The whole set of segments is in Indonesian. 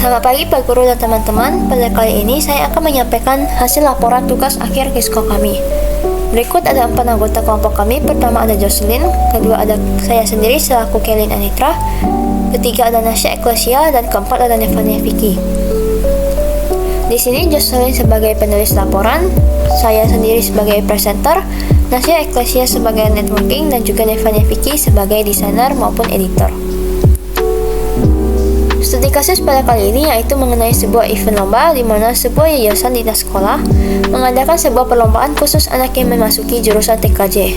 Selamat pagi Pak Guru dan teman-teman. Pada kali ini saya akan menyampaikan hasil laporan tugas akhir KISKO kami. Berikut ada 4 anggota kelompok kami. Pertama ada Jocelyn, kedua ada saya sendiri selaku Kelin Anitra, ketiga ada Nasya Eklesia, dan keempat ada Nevania Vicky. Di sini Jocelyn sebagai penulis laporan, saya sendiri sebagai presenter, Nasya Eklesia sebagai networking, dan juga Nevania Vicky sebagai desainer maupun editor. Studi kasus pada kali ini yaitu mengenai sebuah event lomba di mana sebuah yayasan dinas sekolah mengadakan sebuah perlombaan khusus anak yang memasuki jurusan TKJ.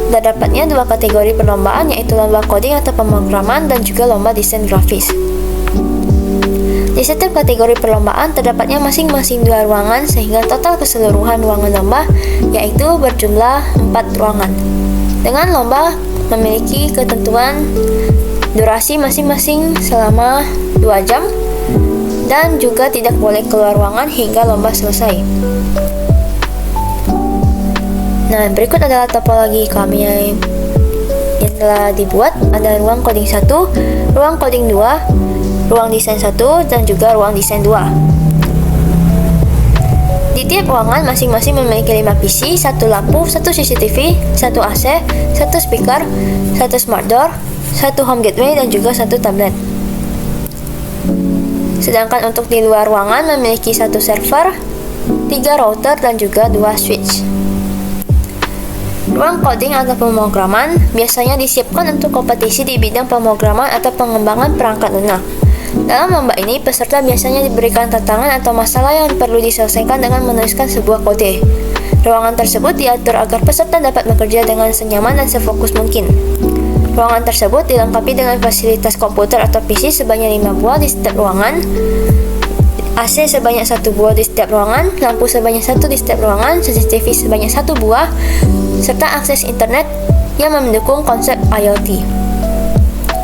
Terdapatnya 2 kategori perlombaan yaitu lomba coding atau pemrograman dan juga lomba desain grafis. Di setiap kategori perlombaan terdapatnya masing-masing 2 ruangan sehingga total keseluruhan ruangan lomba yaitu berjumlah 4 ruangan. Dengan lomba memiliki ketentuan durasi masing-masing selama 2 jam dan juga tidak boleh keluar ruangan hingga lomba selesai. Nah, berikut adalah topologi kami yang telah dibuat. Ada ruang coding 1, ruang coding 2, ruang desain 1, dan juga ruang desain 2. Di tiap ruangan masing-masing memiliki 5 PC, 1 lampu, 1 CCTV, 1 AC, 1 speaker, 1 smart door, 1 home gateway, dan juga 1 tablet. Sedangkan untuk di luar ruangan memiliki 1 server, 3 router, dan juga 2 switch. Ruang coding atau pemrograman biasanya disiapkan untuk kompetisi di bidang pemrograman atau pengembangan perangkat lunak. Dalam lomba ini, peserta biasanya diberikan tantangan atau masalah yang perlu diselesaikan dengan menuliskan sebuah kode. Ruangan tersebut diatur agar peserta dapat bekerja dengan senyaman dan sefokus mungkin. Ruangan tersebut dilengkapi dengan fasilitas komputer atau PC sebanyak 5 buah di setiap ruangan, AC sebanyak 1 buah di setiap ruangan, lampu sebanyak 1 di setiap ruangan, CCTV sebanyak 1 buah, serta akses internet yang mendukung konsep IoT.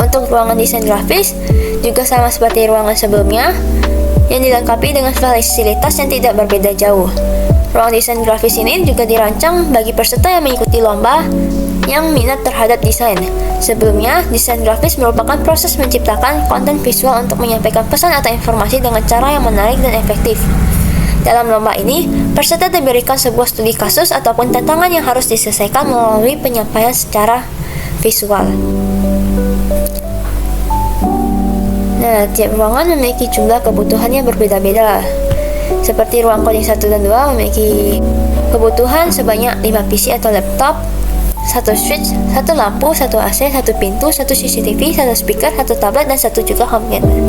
Untuk ruangan desain grafis juga sama seperti ruangan sebelumnya yang dilengkapi dengan fasilitas yang tidak berbeda jauh. Ruang desain grafis ini juga dirancang bagi peserta yang mengikuti lomba yang minat terhadap desain. Sebelumnya, desain grafis merupakan proses menciptakan konten visual untuk menyampaikan pesan atau informasi dengan cara yang menarik dan efektif. Dalam lomba ini, peserta diberikan sebuah studi kasus ataupun tantangan yang harus diselesaikan melalui penyampaian secara visual. Nah, tiap ruangan memiliki jumlah kebutuhan yang berbeda-beda. Seperti ruang coding 1 dan 2 memiliki kebutuhan sebanyak 5 PC atau laptop, 1 switch, 1 lampu, 1 AC, 1 pintu, 1 CCTV, 1 speaker, 1 tablet, dan 1 juga home gateway.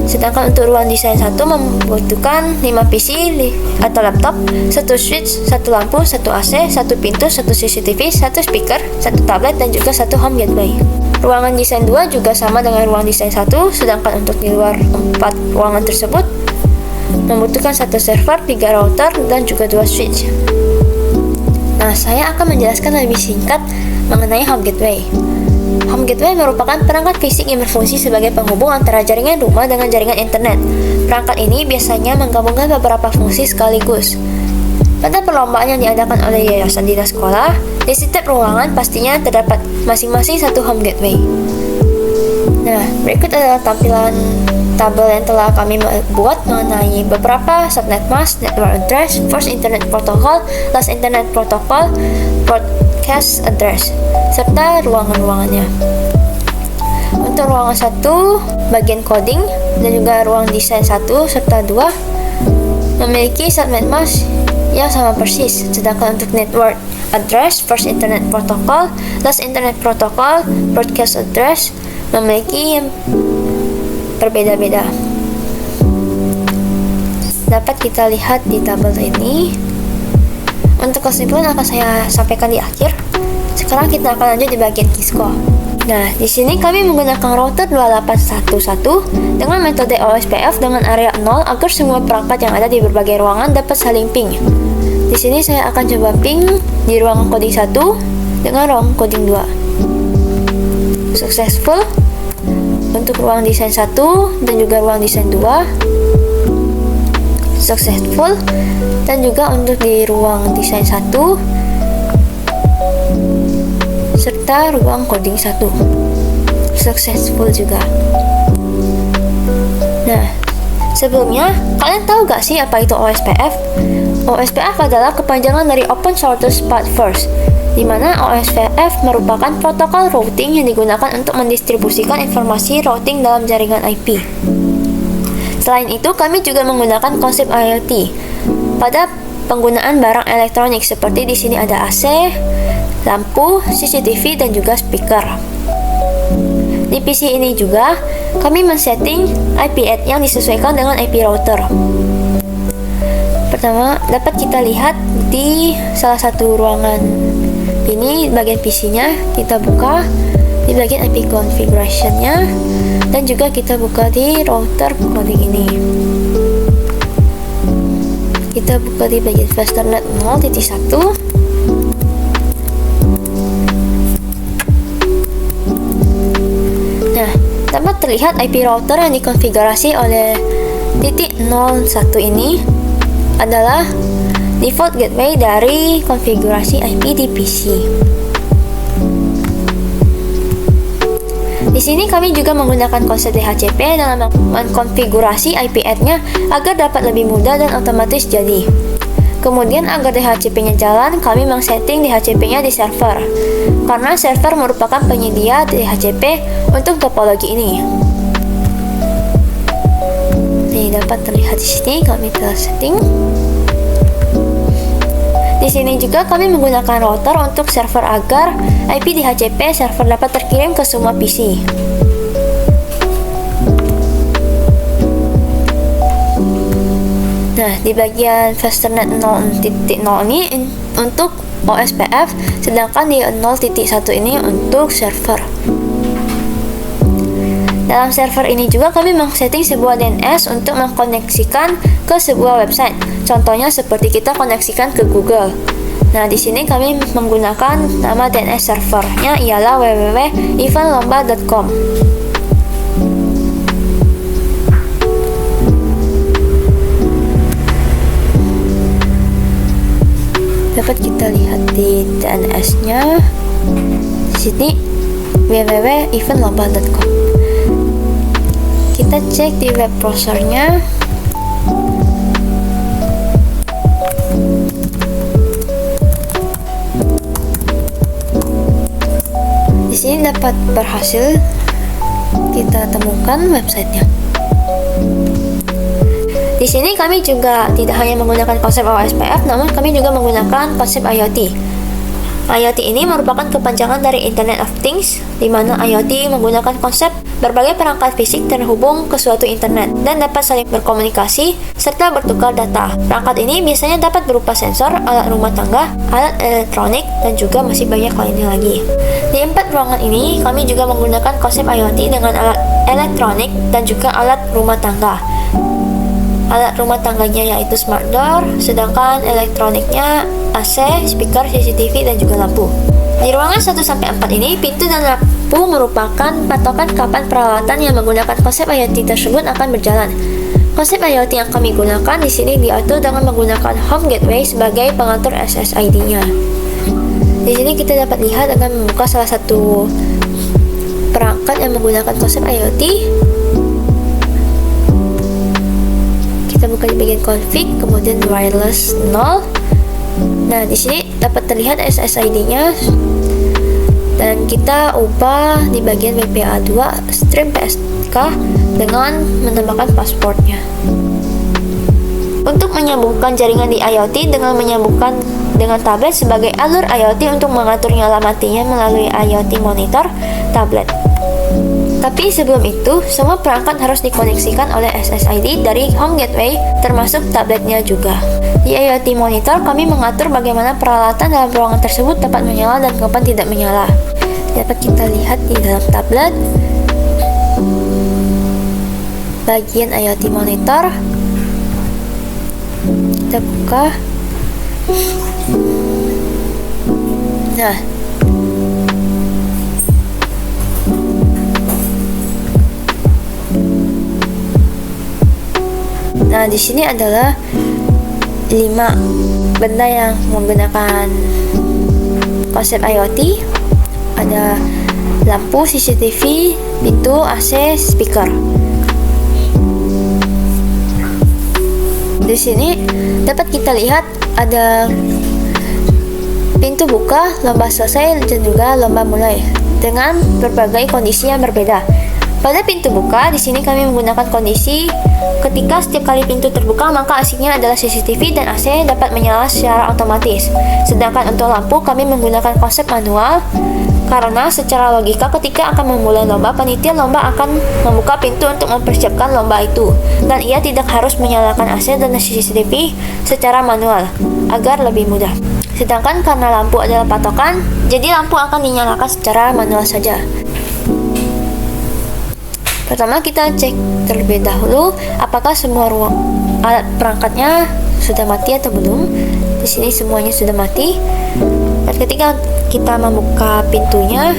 Sedangkan untuk ruang desain 1 membutuhkan 5 PC atau laptop, 1 switch, 1 lampu, 1 AC, 1 pintu, 1 CCTV, 1 speaker, 1 tablet, dan juga 1 home gateway. Ruangan desain 2 juga sama dengan ruang desain 1, sedangkan untuk di luar 4 ruangan tersebut membutuhkan 1 server, 3 router, dan juga 2 switch. Nah, saya akan menjelaskan lebih singkat mengenai home gateway. Home gateway merupakan perangkat fisik yang berfungsi sebagai penghubung antara jaringan rumah dengan jaringan internet. Perangkat ini biasanya menggabungkan beberapa fungsi sekaligus. Pada perlombaan yang diadakan oleh yayasan dinas sekolah, di setiap ruangan pastinya terdapat masing-masing 1 home gateway. Nah, berikut adalah tampilan tabel yang telah kami buat mengenai beberapa subnet mask, network address, first internet protocol, last internet protocol, broadcast address, serta ruangan-ruangannya. Untuk ruangan 1, bagian coding, dan juga ruang desain 1 serta 2 memiliki subnet mask yang sama persis. Sedangkan untuk network address, first internet protocol, last internet protocol, broadcast address memiliki yang berbeda-beda. Dapat kita lihat di tabel ini. Untuk kesimpulan akan saya sampaikan di akhir. Sekarang kita akan lanjut di bagian KISKO. Nah, di sini kami menggunakan router 2811 dengan metode OSPF dengan area 0 agar semua perangkat yang ada di berbagai ruangan dapat saling ping. Di sini saya akan coba ping di ruang coding 1 dengan ruang coding 2. Successful. Untuk ruang desain 1 dan juga ruang desain 2 successful, dan juga untuk di ruang desain 1 serta ruang coding 1 successful juga. Nah, sebelumnya, kalian tahu gak sih apa itu OSPF? OSPF adalah kepanjangan dari Open Shortest Path First, di mana OSPF merupakan protokol routing yang digunakan untuk mendistribusikan informasi routing dalam jaringan IP. Selain itu, kami juga menggunakan konsep IoT pada penggunaan barang elektronik seperti di sini ada AC, lampu, CCTV, dan juga speaker. Di PC ini juga, kami men-setting IP address yang disesuaikan dengan IP router. Pertama, dapat kita lihat di salah satu ruangan ini, bagian PC-nya, kita buka di bagian IP configuration-nya, dan juga kita buka di router config ini. Kita buka di bagian Fasternet 0.1. Nah, dapat terlihat IP router yang dikonfigurasi oleh .01 ini adalah default gateway dari konfigurasi IP di PC. Di sini kami juga menggunakan konsep DHCP dalam mengkonfigurasi IP address-nya agar dapat lebih mudah dan otomatis jadi. Kemudian agar DHCP-nya jalan, kami men-setting DHCP-nya di server, karena server merupakan penyedia DHCP untuk topologi ini. Ini dapat terlihat di sini kami telah setting. Di sini juga kami menggunakan router untuk server agar IP DHCP server dapat terkirim ke semua PC. Nah, di bagian Fasternet 0.0 ini untuk OSPF, sedangkan di 0.1 ini untuk server. Dalam server ini juga kami men-setting sebuah DNS untuk mengkoneksikan ke sebuah website. Contohnya seperti kita koneksikan ke Google. Nah, di sini kami menggunakan nama DNS servernya ialah www.eventlomba.com. Dapat kita lihat di DNS-nya di sini www.eventlomba.com. Kita cek di web browser-nya. Di sini dapat berhasil kita temukan websitenya. Di sini kami juga tidak hanya menggunakan konsep OSPF, namun kami juga menggunakan konsep IoT. IoT ini merupakan kepanjangan dari Internet of Things, di mana IoT menggunakan konsep berbagai perangkat fisik terhubung ke suatu internet dan dapat saling berkomunikasi serta bertukar data. Perangkat ini biasanya dapat berupa sensor, alat rumah tangga, alat elektronik, dan juga masih banyak lainnya lagi. Di 4 ruangan ini, kami juga menggunakan konsep IoT dengan alat elektronik dan juga alat rumah tangga. Alat rumah tangganya yaitu smart door, sedangkan elektroniknya AC, speaker, CCTV, dan juga lampu. Di ruangan 1-4 ini, pintu dan lampu merupakan patokan kapan peralatan yang menggunakan konsep IoT tersebut akan berjalan. Konsep IoT yang kami gunakan di sini diatur dengan menggunakan home gateway sebagai pengatur SSID-nya. Di sini kita dapat lihat dengan membuka salah satu perangkat yang menggunakan konsep IoT. Kita buka di bagian config, kemudian wireless 0. Nah, di sini dapat terlihat SSID-nya dan kita ubah di bagian WPA2 stream PSK dengan menambahkan passwordnya. Untuk menyambungkan jaringan di IoT dengan menyambungkan dengan tablet sebagai alur IoT untuk mengatur nyala matinya melalui IoT monitor tablet. Tapi sebelum itu, semua perangkat harus dikoneksikan oleh SSID dari home gateway, termasuk tabletnya juga. Di IoT monitor, kami mengatur bagaimana peralatan dalam ruangan tersebut dapat menyala dan kapan tidak menyala. Dapat kita lihat di dalam tablet, bagian IoT monitor. Kita buka. Nah, di sini adalah 5 benda yang menggunakan konsep IoT. Ada lampu, CCTV, pintu, AC, speaker. Di sini dapat kita lihat ada pintu buka, lomba selesai, dan juga lomba mulai dengan berbagai kondisi yang berbeda. Pada pintu buka, di sini kami menggunakan kondisi ketika setiap kali pintu terbuka maka asingnya adalah CCTV dan AC dapat menyala secara otomatis. Sedangkan untuk lampu kami menggunakan konsep manual karena secara logika ketika akan memulai lomba, panitia lomba akan membuka pintu untuk mempersiapkan lomba itu dan ia tidak harus menyalakan AC dan CCTV secara manual agar lebih mudah. Sedangkan karena lampu adalah patokan, jadi lampu akan dinyalakan secara manual saja. Pertama kita cek terlebih dahulu apakah semua alat perangkatnya sudah mati atau belum. Di sini semuanya sudah mati. Dan ketika kita membuka pintunya,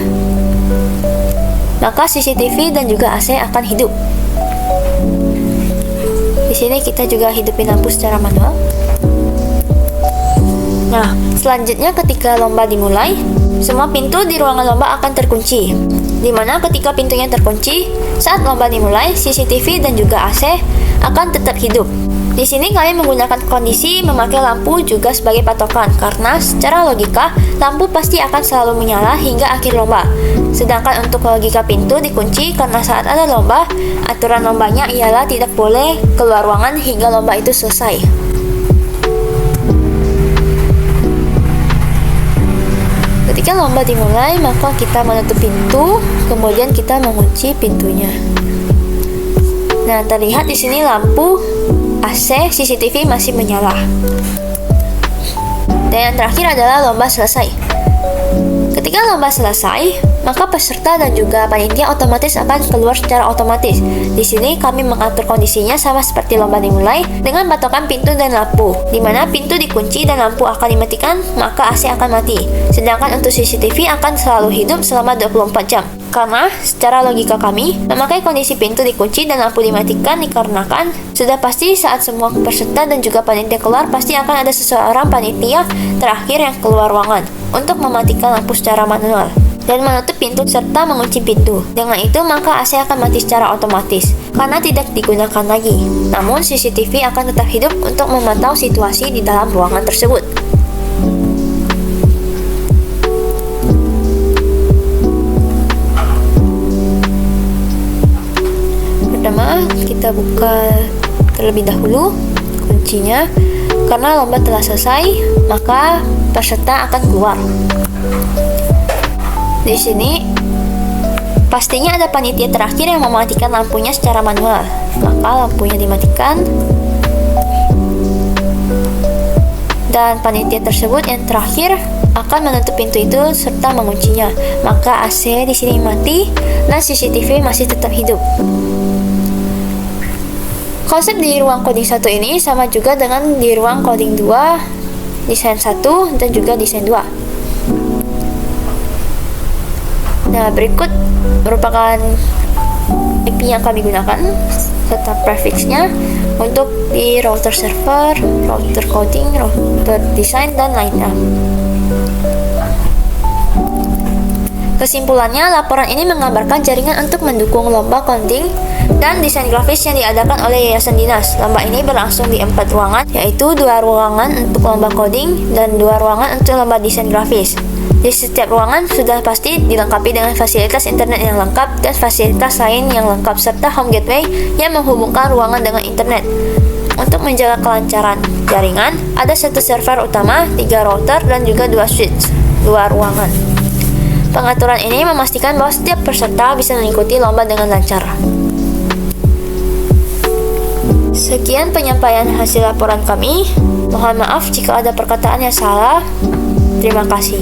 maka CCTV dan juga AC akan hidup. Di sini kita juga hidupin lampu secara manual. Nah, selanjutnya ketika lomba dimulai, semua pintu di ruangan lomba akan terkunci. Di mana ketika pintunya terkunci, saat lomba dimulai, CCTV dan juga AC akan tetap hidup. Di sini kami menggunakan kondisi memakai lampu juga sebagai patokan karena secara logika lampu pasti akan selalu menyala hingga akhir lomba. Sedangkan untuk logika pintu dikunci karena saat ada lomba, aturan lombanya ialah tidak boleh keluar ruangan hingga lomba itu selesai. Ketika lomba dimulai, maka kita menutup pintu, kemudian kita mengunci pintunya. Nah, terlihat di sini lampu AC, CCTV masih menyala. Dan yang terakhir adalah lomba selesai. Ketika lomba selesai, maka peserta dan juga panitia otomatis akan keluar secara otomatis. Di sini kami mengatur kondisinya sama seperti lomba dimulai dengan patokan pintu dan lampu. Di mana pintu dikunci dan lampu akan dimatikan, maka AC akan mati. Sedangkan untuk CCTV akan selalu hidup selama 24 jam. Karena secara logika kami, memakai kondisi pintu dikunci dan lampu dimatikan dikarenakan sudah pasti saat semua peserta dan juga panitia keluar, pasti akan ada seseorang panitia terakhir yang keluar ruangan untuk mematikan lampu secara manual dan menutup pintu serta mengunci pintu. Dengan itu maka AC akan mati secara otomatis karena tidak digunakan lagi. Namun CCTV akan tetap hidup untuk memantau situasi di dalam ruangan tersebut. Pertama, kita buka terlebih dahulu kuncinya. Karena lomba telah selesai, maka peserta akan keluar. Di sini pastinya ada panitia terakhir yang mematikan lampunya secara manual. Maka lampunya dimatikan. Dan panitia tersebut yang terakhir akan menutup pintu itu serta menguncinya. Maka AC di sini mati dan CCTV masih tetap hidup. Konsep di ruang coding 1 ini sama juga dengan di ruang coding 2, desain 1, dan juga desain 2. Nah, berikut merupakan IP yang kami gunakan serta prefixnya untuk di router server, router coding, router design, dan lainnya. Kesimpulannya, laporan ini menggambarkan jaringan untuk mendukung lomba coding dan desain grafis yang diadakan oleh Yayasan Dinas. Lomba ini berlangsung di 4 ruangan, yaitu 2 ruangan untuk lomba coding dan 2 ruangan untuk lomba desain grafis. Di setiap ruangan sudah pasti dilengkapi dengan fasilitas internet yang lengkap dan fasilitas lain yang lengkap serta home gateway yang menghubungkan ruangan dengan internet. Untuk menjaga kelancaran jaringan, ada 1 server utama, 3 router, dan juga 2 switch, 2 ruangan. Pengaturan ini memastikan bahwa setiap peserta bisa mengikuti lomba dengan lancar. Sekian penyampaian hasil laporan kami. Mohon maaf jika ada perkataan yang salah. Terima kasih.